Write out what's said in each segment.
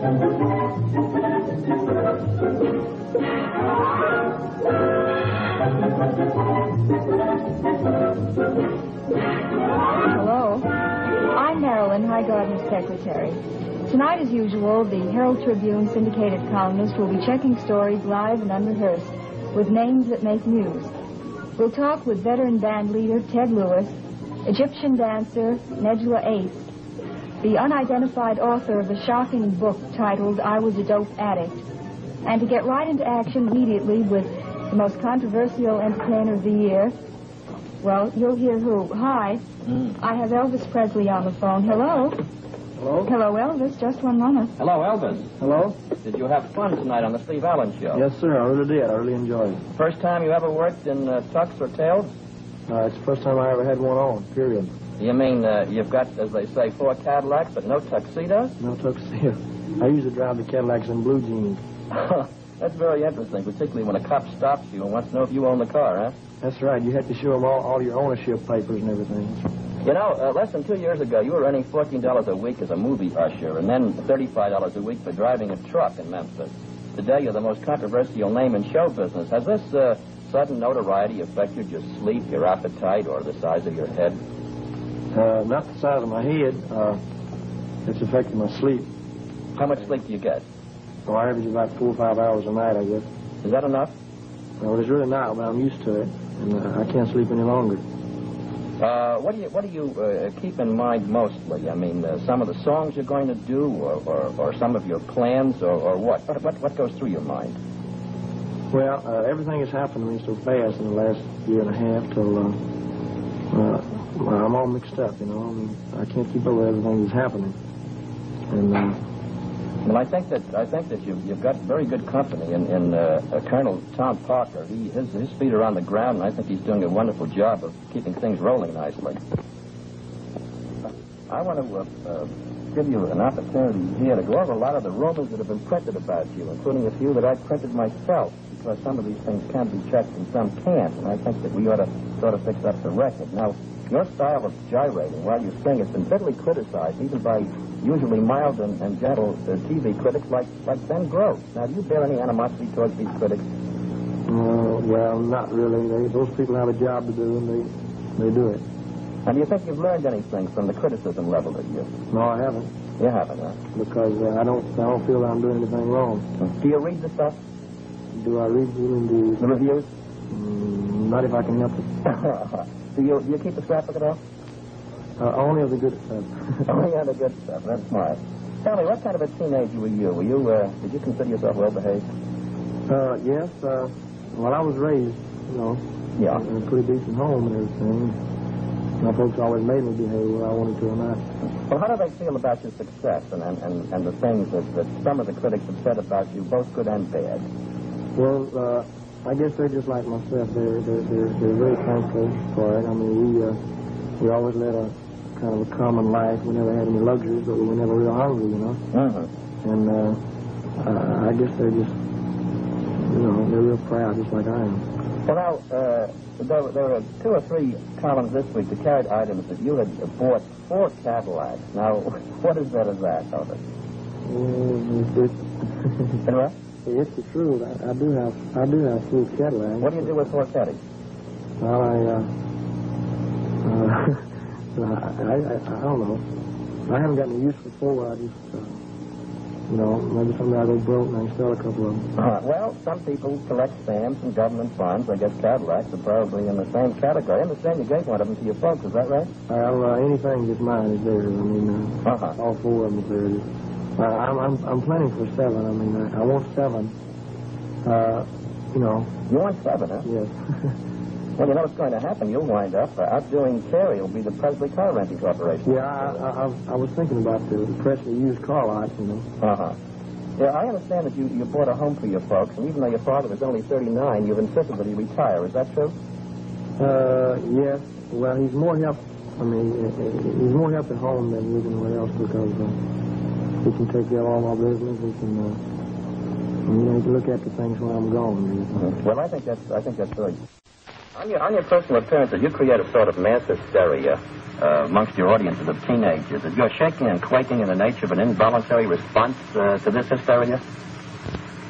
Hello. I'm Marilyn, High Gardner's secretary. Tonight, as usual, the Herald Tribune syndicated columnist will be checking stories live and unrehearsed with names that make news. We'll talk with veteran band leader Ted Lewis, Egyptian dancer Nejla Ace, the unidentified author of a shocking book titled I Was a Dope Addict, and to get right into action immediately with the most controversial entertainer of the year, well, you'll hear who. Hi. I have Elvis Presley on the phone. Hello. Hello? Hello, Elvis. Just one moment. Hello, Elvis. Hello? Did you have fun tonight on the Steve Allen show? Yes, sir. I really did. I really enjoyed it. First time you ever worked in tux or tails? It's the first time I ever had one on, period. You mean you've got, as they say, 4 Cadillacs, but no tuxedos? No tuxedo. I usually drive the Cadillacs in blue jeans. That's very interesting, particularly when a cop stops you and wants to know if you own the car, huh? That's right. You had to show them all your ownership papers and everything. You know, less than 2 years ago, you were earning $14 a week as a movie usher and then $35 a week for driving a truck in Memphis. Today, you're the most controversial name in show business. Has this sudden notoriety affected your sleep, your appetite, or the size of your head? Not the size of my head. It's affected my sleep. How much sleep do you get? So I average about 4 or 5 hours a night, I guess. Is that enough? Well, it's really not, but I'm used to it, and I can't sleep any longer. What do you keep in mind mostly? I mean, some of the songs you're going to do, or some of your plans, or what? What goes through your mind? Well, everything has happened to me so fast in the last year and a half till I'm all mixed up, you know. I mean, I can't keep up with everything that's happening. And well, I think that you've got very good company in Colonel Tom Parker. His feet are on the ground, and I think he's doing a wonderful job of keeping things rolling nicely. I want to give you an opportunity here to go over a lot of the rumors that have been printed about you, including a few that I printed myself, because some of these things can be checked and some can't, and I think that we ought to sort of fix up the record. Now, your style of gyrating while you sing has been bitterly criticized, even by usually mild and gentle TV critics like Ben Gross. Now, do you bear any animosity towards these critics? Well, not really. Those people have a job to do, and they do it. Now, do you think you've learned anything from the criticism leveled at you? No, I haven't. You haven't, huh? Because I don't feel that I'm doing anything wrong. Do you read the stuff? Do I read the reviews? Not if I can help it. Do you keep a scrapbook at all? Only of the good stuff. Only of the good stuff. That's smart. Tell me, what kind of a teenager were you? Did you consider yourself well-behaved? Yes. Well, I was raised, you know, in a pretty decent home and everything. My folks always made me behave whether I wanted to or not. Well, how do they feel about your success and the things that some of the critics have said about you, both good and bad? Well, I guess they're just like myself. They're very thankful for it. I mean, we always led a kind of a common life. We never had any luxuries, but we were never real hungry, you know. And I guess they're just, you know, they're real proud, just like I am. Well, now, there were 2 or 3 columns this week that carried items that you had bought 4 Cadillacs. Now, what is that Elvis? Anyway? It's the truth. I do have 4 Cadillacs. What do you do with 4 Caddies? Well, I don't know. I haven't got any use for 4. I just, you know, maybe someday I go broke and I can sell a couple of them. Well, some people collect stamps and government funds. I guess Cadillacs are probably in the same category. I understand you gave one of them to your folks. Is that right? Well, anything that's mine is theirs. I mean, all 4 of them are theirs. I'm planning for 7. I mean, I want 7. You know. You want 7, huh? Yes. Well, you know what's going to happen. You'll wind up outdoing Terry. It'll be the Presley Car Renting Corporation. Yeah, I was thinking about the Presley used car lot, you know. Yeah, I understand that you bought a home for your folks, and even though your father was only 39, you've insisted that he retire. Is that true? Yes. Well, he's more help. I mean, he's more help at home than anywhere else because he can take care of all my business. He can, you know, he can look after things when I'm gone. Well, I think that's very. On your personal appearances, you create a sort of mass hysteria amongst your audiences of teenagers. Is your shaking and quaking in the nature of an involuntary response to this hysteria?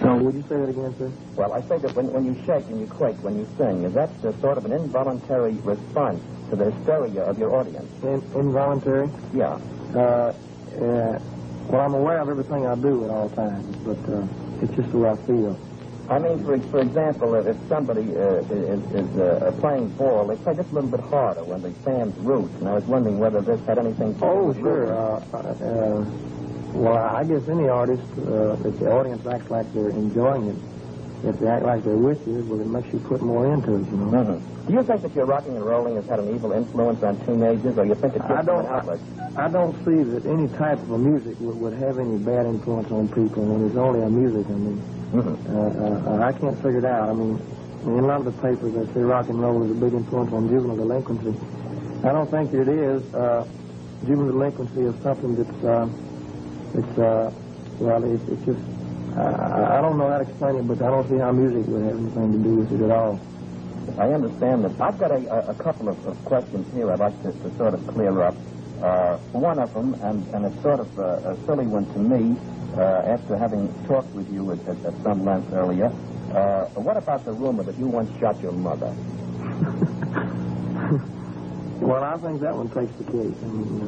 No, would you say that again, sir? Well, I say that when you shake and you quake when you sing, is that sort of an involuntary response to the hysteria of your audience? Involuntary? Yeah. Well, I'm aware of everything I do at all times, but it's just the way I feel. I mean, for example, if somebody is playing ball, they play just a little bit harder when the fans root, and I was wondering whether this had anything to do with... Oh, sure. Well, I guess any artist, if the audience acts like they're enjoying it, if they act like they're with you, well, it makes you put more into it, you know. Mm-hmm. Do you think that your rocking and rolling has had an evil influence on teenagers, or you think it's just an outlet? I don't see that any type of music would have any bad influence on people when it's only a music. I mean, I can't figure it out. I mean, in a lot of the papers, they say rock and roll is a big influence on juvenile delinquency. I don't think it is. Juvenile delinquency is something that's, it's just, I don't know how to explain it, but I don't see how music would have anything to do with it at all. I understand that. I've got a couple of questions here I'd like to sort of clear up. One of them, and it's sort of a silly one to me, after having talked with you at some length earlier, what about the rumor that you once shot your mother? Well, I think that one takes the case. I mean,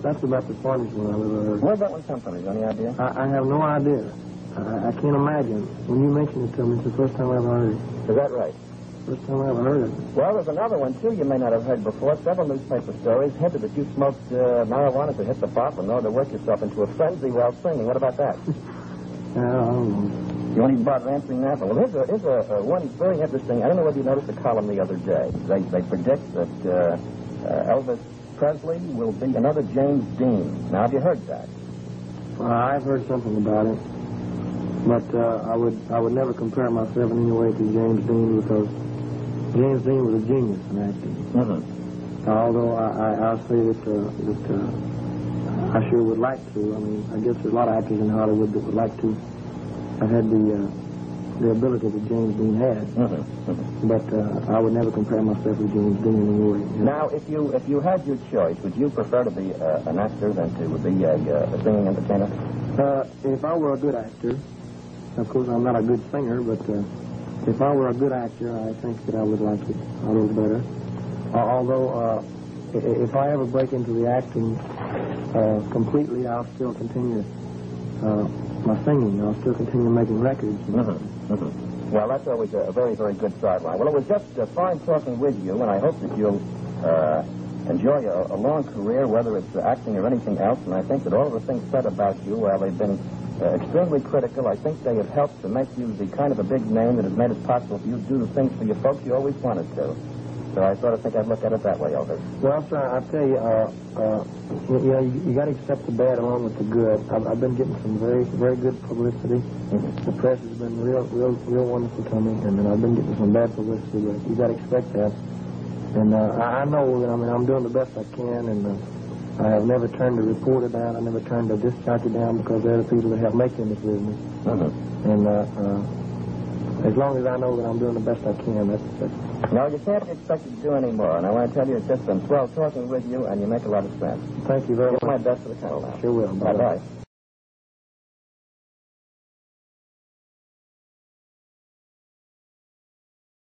that's about the funniest one I've ever heard. Where'd that one come from? Any idea? I have no idea. I can't imagine. When you mentioned it to me, it's the first time I ever heard it. Is that right? First time I ever heard it. Well, there's another one, too, you may not have heard before. Several newspaper stories hinted that you smoked marijuana to hit the bottle in order to work yourself into a frenzy while singing. What about that? I don't know. You won't even bother answering that one. Well, here's a one very interesting. I don't know whether you noticed the column the other day. They predict that Elvis Presley will be another James Dean. Now, have you heard that? I've heard something about it. But I would never compare myself in any way to James Dean because James Dean was a genius in acting. Mm-hmm. Although I'll say that I sure would like to. I mean, I guess there's a lot of actors in Hollywood that would like to have had the ability that James Dean had. Mm-hmm. Mm-hmm. But I would never compare myself with James Dean in any way. You know? Now, if you had your choice, would you prefer to be an actor than to be a singing entertainer? If I were a good actor. Of course, I'm not a good singer, but if I were a good actor, I think that I would like it a little better. Although, if I ever break into the acting completely, I'll still continue my singing. I'll still continue making records. Mm-hmm. Mm-hmm. Well, that's always a very, very good sideline. Well, it was just fine talking with you, and I hope that you'll enjoy a long career, whether it's acting or anything else. And I think that all of the things said about you, while they've been extremely critical, I think they have helped to make you the kind of a big name that has made it possible for you to do the things for your folks you always wanted to. So I sort of think I'd look at it that way, Elvis. Well, sir, I tell you, you got to accept the bad along with the good. I've been getting some very, very good publicity. Mm-hmm. The press has been real wonderful to me, and I've been getting some bad publicity, but you got to expect that. And I know that I'm doing the best I can, and I have never turned a reporter down. I never turned a disc jockey down because they're the people that help make them this business. Mm-hmm. And as long as I know that I'm doing the best I can, that's... No, you can't be expected to do any more. And I want to tell you, it's just been swell talking with you, and you make a lot of sense. Thank you very much. Give my best to the Colonel now. Sure will. Bye-bye.